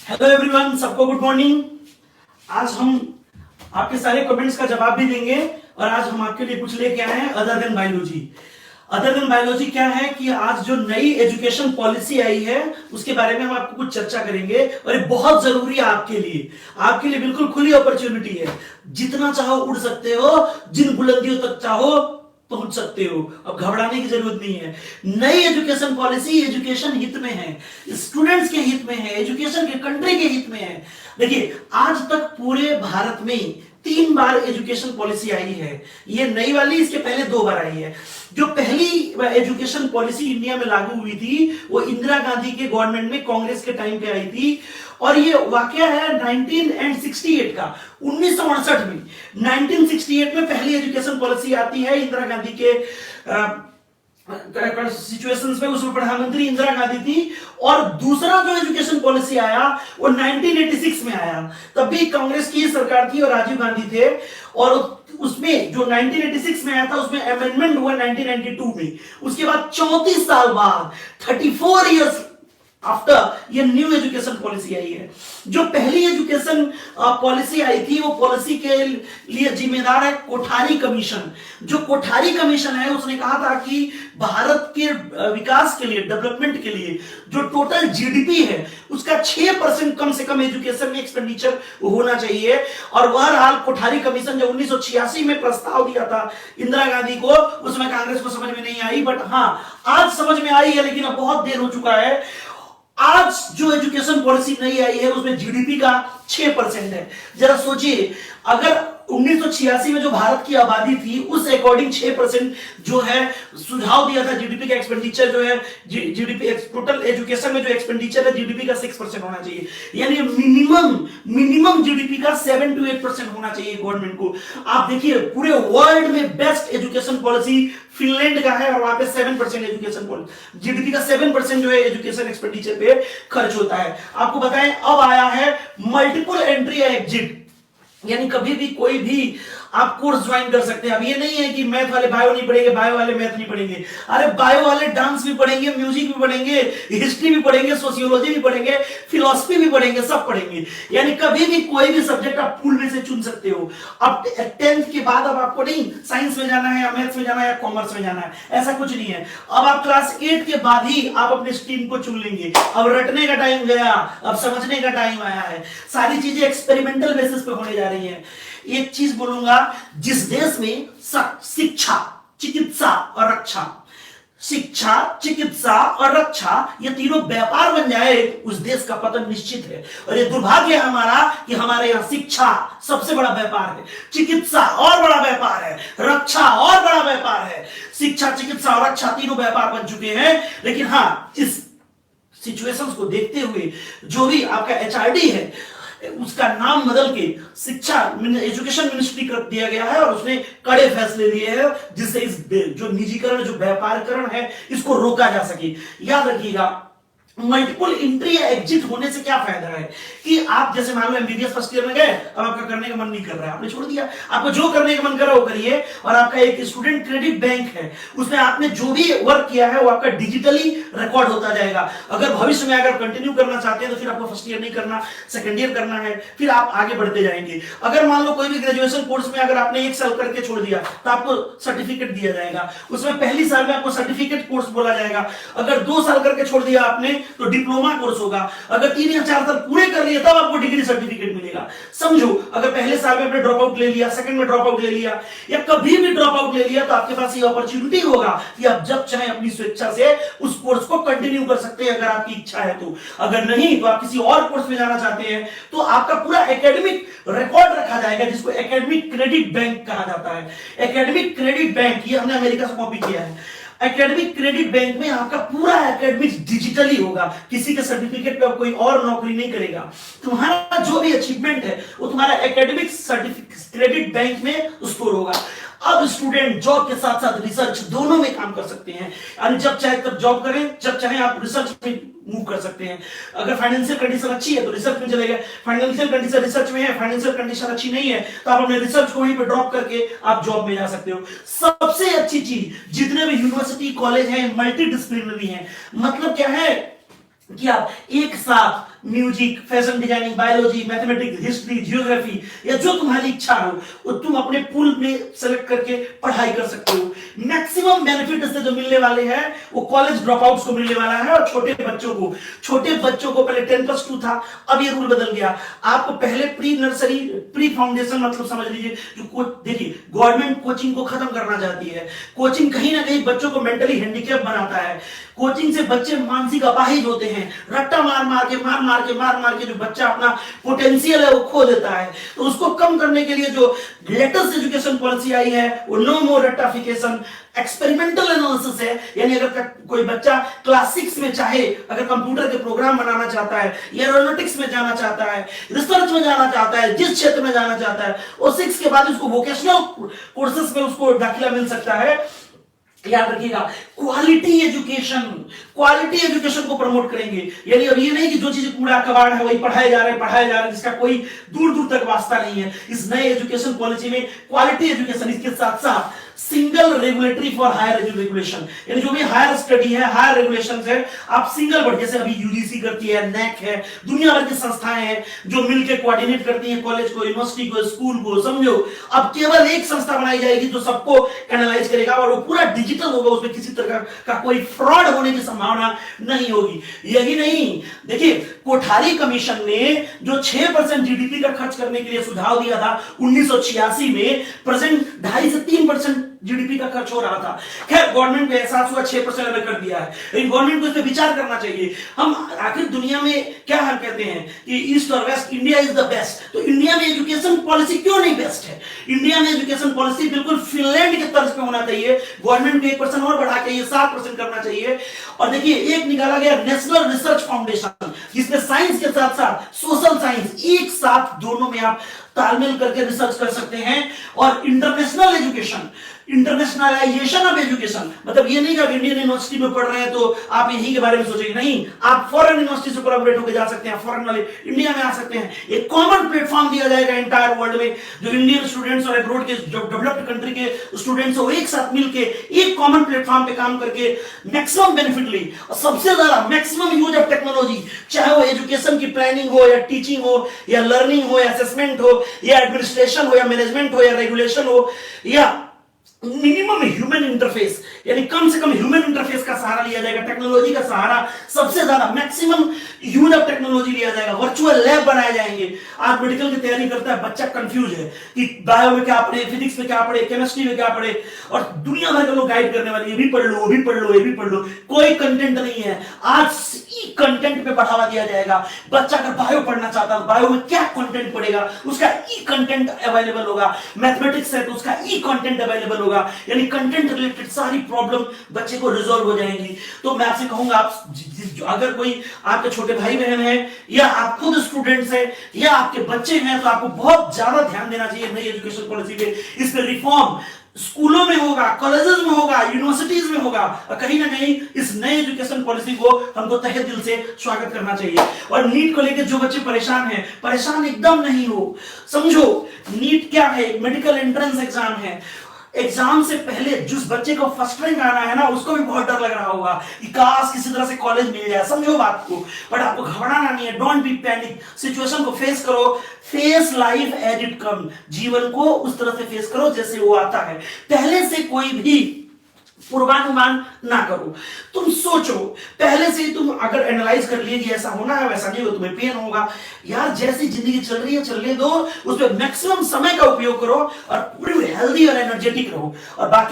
Hello everyone, सबको good morning. आज हम आपके सारे कमेंट्स का जवाब भी देंगे और आज हम आपके लिए कुछ लेके आए हैं other than biology. Other than biology क्या है कि आज जो नई एजुकेशन पॉलिसी आई है उसके बारे में हम आपको कुछ चर्चा करेंगे और ये बहुत जरूरी है आपके लिए बिल्कुल खुली अपॉर्चुनिटी है। जितना चाहो उड़ सकते हो, जिन बुलंदियों तक चाहो पहुंच सकते हो। अब घबराने की जरूरत नहीं है। नई एजुकेशन पॉलिसी एजुकेशन हित में है, स्टूडेंट्स के हित में है, एजुकेशन के कंट्री के हित में है। देखिए, आज तक पूरे भारत में 3 बार एजुकेशन पॉलिसी आई है। ये नई वाली इसके पहले 2 बार आई है। जो पहली एजुकेशन पॉलिसी इंडिया में लागू हुई थी वो इंदिरा गांधी के गवर्नमेंट में कांग्रेस के टाइम पे आई थी और ये वाकया है 1968 का। 1968 में 1968 में पहली एजुकेशन पॉलिसी आती है इंदिरा गांधी के सिचुएशंस में। उसमें प्रधानमंत्री इंदिरा गांधी थी। और दूसरा जो एजुकेशन पॉलिसी आया वो 1986 में आया। तब भी कांग्रेस की सरकार थी और राजीव गांधी थे। और उसमें जो 1986 में आया था उसमें अमेंडमेंट हुआ 1992 में। उसके बाद 34 साल बाद 34 इयर्स आफ्टर ये न्यू एजुकेशन पॉलिसी आई है। जो पहली एजुकेशन पॉलिसी आई थी वो पॉलिसी के लिए जिम्मेदार है कोठारी कमीशन। जो कोठारी कमीशन है उसने कहा था कि भारत के विकास के लिए, डेवलपमेंट के लिए जो टोटल जीडीपी है उसका 6% कम से कम एजुकेशन में एक्सपेंडिचर होना चाहिए। और बहरहाल कोठारी कमीशन जो 1986 में प्रस्ताव दिया था इंदिरा गांधी को, उसमें कांग्रेस को समझ में नहीं आई। बट हाँ, आज समझ में आई है, लेकिन अब बहुत देर हो चुका है। आज जो एजुकेशन पॉलिसी नई आई है उसमें जीडीपी का 6% है। जरा सोचिए, अगर 1986 में जो भारत की आबादी थी उस अकॉर्डिंग 6% जो है सुझाव दिया था जीडीपी का एक्सपेंडिचर जो है, जीडीपी टोटल एजुकेशन में जो एक्सपेंडिचर है जीडीपी का 6% होना चाहिए। यानी मिनिमम जीडीपी का 7 to 8% होना चाहिए गवर्नमेंट को। आप देखिए, पूरे वर्ल्ड में बेस्ट एजुकेशन पॉलिसी फिनलैंड का है और वहां पे 7% एजुकेशन पॉलिसी, जीडीपी का 7% जो है एजुकेशन एक्सपेंडिचर पे खर्च होता है। आपको बताएं, अब आया है मल्टीपल एंट्री एग्जिट, यानी कभी भी कोई भी आप कोर्स ज्वाइन कर सकते हैं। अब ये नहीं है कि मैथ वाले बायो नहीं पढ़ेंगे, बायो वाले मैथ नहीं पढ़ेंगे। अरे बायो वाले डांस भी पढ़ेंगे, म्यूजिक भी पढ़ेंगे, हिस्ट्री भी पढ़ेंगे, सोशियोलॉजी भी पढ़ेंगे, फिलॉसफी भी पढ़ेंगे, सब पढ़ेंगे। यानी कभी भी कोई भी सब्जेक्ट आप पूल में से चुन सकते हो। अब 10th के बाद अब आपको नहीं साइंस में जाना है या मैथ्स में जाना है या कॉमर्स में जाना है, ऐसा कुछ नहीं है। अब आप क्लास 8 के बाद ही आप अपनी स्ट्रीम को चुन लेंगे। अब रटने का टाइम गया, अब समझने का टाइम आया है। सारी चीजें एक्सपेरिमेंटल बेसिस पे होने जा रही है। एक चीज बोलूंगा, जिस देश में शिक्षा, चिकित्सा और रक्षा, शिक्षा, चिकित्सा और रक्षा ये तीनों व्यापार बन जाए, उस देश का पतन निश्चित है। और ये दुर्भाग्य है हमारा कि हमारे यहाँ शिक्षा सबसे बड़ा व्यापार है, चिकित्सा और बड़ा व्यापार है, रक्षा और बड़ा व्यापार है। शिक्षा, चिकित्सा और रक्षा तीनों व्यापार बन चुके हैं। लेकिन हाँ, इस सिचुएशंस को देखते हुए जो भी आपका एचआरडी है उसका नाम बदल के शिक्षा एजुकेशन मिनिस्ट्री कर दिया गया है और उसने कड़े फैसले लिए हैं जिससे इस जो निजीकरण, जो व्यापारीकरण है, इसको रोका जा सके। याद रखिएगा, मल्टीपल एंट्री या एग्जिट होने से क्या फायदा है कि आप जैसे मान लो एमबीबीएस फर्स्ट ईयर में गए, अब आपका करने का मन नहीं कर रहा है, आपने छोड़ दिया। आपको जो करने का मन कर रहा है वो करिए। और आपका एक स्टूडेंट क्रेडिट बैंक है, उसमें आपने जो भी वर्क किया है वो आपका डिजिटली रिकॉर्ड होता जाएगा। अगर भविष्य में अगर कंटिन्यू करना चाहते हैं तो फिर आपको फर्स्ट ईयर नहीं करना, सेकंड ईयर करना है, फिर आप आगे बढ़ते जाएंगे। अगर मान लो कोई भी ग्रेजुएशन कोर्स में अगर आपने 1 साल करके छोड़ दिया तो आपको सर्टिफिकेट दिया जाएगा। उसमें पहली साल में आपको सर्टिफिकेट कोर्स बोला जाएगा। अगर 2 साल करके छोड़ दिया आपने तो डिप्लोमा कोर्स होगा। अगर 3 या 4 साल पूरे कर लिए तब आपको डिग्री सर्टिफिकेट मिलेगा। समझो, अगर पहले साल में आपने ड्रॉप आउट ले लिया, सेकंड में ड्रॉप आउट ले लिया या कभी भी ड्रॉप आउट ले लिया तो आपके पास ये अपॉर्चुनिटी होगा कि आप जब चाहे अपनी स्वेच्छा से उस कोर्स को कंटिन्यू कर सकते हैं, अगर आपकी इच्छा है तो। अगर नहीं तो आप किसी और कोर्स में जाना चाहते हैं तो आपका पूरा एकेडमिक रिकॉर्ड रखा जाएगा, जिसको एकेडमिक क्रेडिट बैंक कहा जाता है। एकेडमिक क्रेडिट बैंक, ये हमने अमेरिका से कॉपी किया है। एकेडमिक क्रेडिट बैंक में आपका पूरा एकेडमिक्स डिजिटली होगा, किसी के सर्टिफिकेट पे कोई और नौकरी नहीं करेगा। तुम्हारा जो भी अचीवमेंट है वो तुम्हारा एकेडमिक सर्टिफिकेट क्रेडिट बैंक में स्टोर होगा। अब स्टूडेंट जॉब के साथ साथ रिसर्च दोनों में काम कर सकते हैं। यानी जब चाहे तब जॉब करें, जब चाहे आप रिसर्च में मूव कर सकते हैं। अगर फाइनेंशियल कंडीशन अच्छी है तो रिसर्च में चले गए, फाइनेंशियल कंडीशन रिसर्च में है, फाइनेंशियल कंडीशन अच्छी नहीं है तो आप अपने रिसर्च को वहीं पे ड्रॉप करके आप जॉब में जा सकते हो। सबसे अच्छी चीज, जितने भी यूनिवर्सिटी कॉलेज हैं मल्टी डिसिप्लिनरी हैं। मतलब क्या है कि आप एक साथ music, fashion designing, biology, mathematics, history, geography, या जो तुम्हारी इच्छा हो वो तुम अपने पूल में सेलेक्ट करके पढ़ाई कर सकते हो। मैक्सिमम बेनिफिट इससे जो मिलने वाले हैं वो कॉलेज ड्रॉप आउट्स को मिलने वाला है, और छोटे बच्चों को पहले 10+2 था, अब ये रूल बदल गया। आपको पहले प्री नर्सरी, प्री फाउंडेशन, मतलब समझ लीजिए जो देखिए गवर्नमेंट कोचिंग को खत्म करना चाहती है। कोचिंग कहीं ना कहीं बच्चों को मेंटली हैंडीकैप बनाता है। कोचिंग से बच्चे मानसिक अपाहिज होते हैं, रट्टा मार मार के जो बच्चा अपना पोटेंशियल है वो खो देता है। तो उसको कम करने के लिए जो लेटेस्ट एजुकेशन पॉलिसी आई है वो नो मोर रट्टाफिकेशन, एक्सपेरिमेंटल एनालिसिस है। यानी अगर कोई बच्चा क्लास 6 में चाहे अगर कंप्यूटर के प्रोग्राम बनाना चाहता है, या एरोनॉटिक्स में जाना चाहता है, रिसर्च में जाना चाहता है, जिस क्षेत्र में जाना चाहता है, और 6 के बाद उसको वोकेशनल कोर्सेज में उसको दाखिला मिल सकता है। याद रखिएगा, क्वालिटी एजुकेशन को प्रमोट करेंगे। यानी अब ये नहीं कि जो चीज कूड़ा कबाड़ है वही पढ़ाए जा रहे हैं, जिसका कोई दूर दूर तक वास्ता नहीं है। इस नए एजुकेशन पॉलिसी में क्वालिटी एजुकेशन, इसके साथ साथ single regulatory for higher regulation, यानी जो भी हायर स्टडी है, हायर रेगुलेशंस है, आप सिंगल बोर्ड, जैसे अभी यूजीसी करती है, नेक है, दुनिया भर की संस्थाएं हैं जो मिलकर कोऑर्डिनेट करती हैं कॉलेज को, यूनिवर्सिटी को, स्कूल को। समझो, अब केवल एक संस्था बनाई जाएगी जो सबको एनालाइज करेगा, और वो पूरा डिजिटल होगा, उसमें किसी तरह का कोई फ्रॉड होने की संभावना नहीं होगी। यही नहीं, देखिए कोठारी कमीशन ने जो 6% जीडीपी का खर्च करने के लिए सुझाव दिया था 1986 में, प्रेजेंट 2.5 से 3% जीडीपी का खर्च हो रहा था। खैर गवर्नमेंट को एहसास हुआ 6% लेवल कर दिया है, लेकिन गवर्नमेंट को इस पे विचार करना चाहिए। हम आखिर दुनिया में क्या हम कहते हैं कि ईस्ट और west, India is the best, तो इंडिया में एजुकेशन पॉलिसी क्यों नहीं बेस्ट है? इंडिया में एजुकेशन पॉलिसी बिल्कुल फिनलैंड के तर्ज पे होना चाहिए। गवर्नमेंट को 1% और बढ़ा के ये 7% करना चाहिए। और देखिए एक निकाला गया नेशनल रिसर्च फाउंडेशन, जिसमें साइंस के साथ साथ सोशल साइंस एक साथ दोनों में आप तालमेल करके रिसर्च कर सकते हैं। और international education, internationalisation of education, मतलब ये नहीं कि आप इंडियन यूनिवर्सिटी में पढ़ रहे हैं तो आप यहीं के बारे में सोचेंगे, नहीं, आप फॉरेन यूनिवर्सिटी से कोलैबोरेट होकर जा सकते हैं, फॉरेन वाले इंडिया में आ सकते हैं। एक कॉमन प्लेटफॉर्म दिया जाएगा एंटायर वर्ल्ड में, जो इंडियन स्टूडेंट्स और अब्रॉड के जो डेवलप्ड कंट्री के स्टूडेंट्स हो एक साथ मिलकर एक कॉमन प्लेटफॉर्म पे काम करके मैक्सिमम बेनिफिट ली, और सबसे ज्यादा मैक्सिमम यूज ऑफ टेक्नोलॉजी, चाहे वो एजुकेशन की प्लानिंग हो, या टीचिंग हो, या लर्निंग हो, या असेसमेंट हो, या एडमिनिस्ट्रेशन हो, या मैनेजमेंट हो, या रेगुलेशन हो, या मिनिमम ह्यूमन इंटरफेस, यानी कम से कम ह्यूमन इंटरफेस का सहारा लिया जाएगा, टेक्नोलॉजी का सहारा सबसे ज्यादा मैक्सिमम यूज ऑफ टेक्नोलॉजी लिया जाएगा। वर्चुअल लैब बनाए जाएंगे। आज मेडिकल की तैयारी करता है बच्चा, कंफ्यूज है कि बायो में क्या पढ़े, फिजिक्स में क्या पढ़े, केमिस्ट्री में क्या पढ़े, और दुनिया भर के लोग गाइड करने वाले, ये भी पढ़ लो, वो भी पढ़ लो, ये भी पढ़ लो, कोई कंटेंट नहीं है। आज ई कंटेंट पे बढ़ावा दिया जाएगा। बच्चा अगर बायो पढ़ना चाहता है, बायो में क्या कंटेंट पढ़ेगा, उसका ई कंटेंट अवेलेबल होगा। मैथमेटिक्स है तो उसका ई कंटेंट अवेलेबल होगा, यानी कंटेंट रिलेटेड सारी प्रॉब्लम बच्चे को रिजॉल्व हो जाएंगी। तो मैं आपसे कहूंगा, आप अगर कोई आपके छोटे भाई बहन है, या आप खुद स्टूडेंट्स हैं, या आपके बच्चे हैं, तो आपको बहुत ज्यादा ध्यान देना चाहिए नई एजुकेशन पॉलिसी पे। इस पे रिफॉर्म स्कूलों में होगा, कॉलेजेस में होगा, यूनिवर्सिटीज में होगा, और कहीं ना कहीं इस नए एजुकेशन पॉलिसी को हमको तहे दिल से स्वागत करना चाहिए। और नीट को लेकर जो बच्चे परेशान हैं, परेशान एकदम नहीं हो। समझो, नीट क्या है? मेडिकल एंट्रेंस एग्जाम है। एग्जाम से पहले जिस बच्चे को फर्स्ट रैंक आना है ना, उसको भी बहुत डर लग रहा होगा कि काश किसी तरह से कॉलेज मिल जाए। समझो बात को, बट आपको घबराना नहीं है। डोंट बी पैनिक, सिचुएशन को फेस करो। Face life as it come, जीवन को उस तरह से फेस करो जैसे वो आता है। पहले से कोई भी पूर्वानुमान ना करो। तुम सोचो, पहले से तुम अगर एनालाइज कर लिए कि ऐसा होना है, वैसा नहीं हो, तुम्हें पेन होगा, यार जैसी जिंदगी चल रही है चलने दो, उस पर मैक्सिमम समय का उपयोग करो, और पूरी हेल्दी और एनर्जेटिक रहो। और बाकी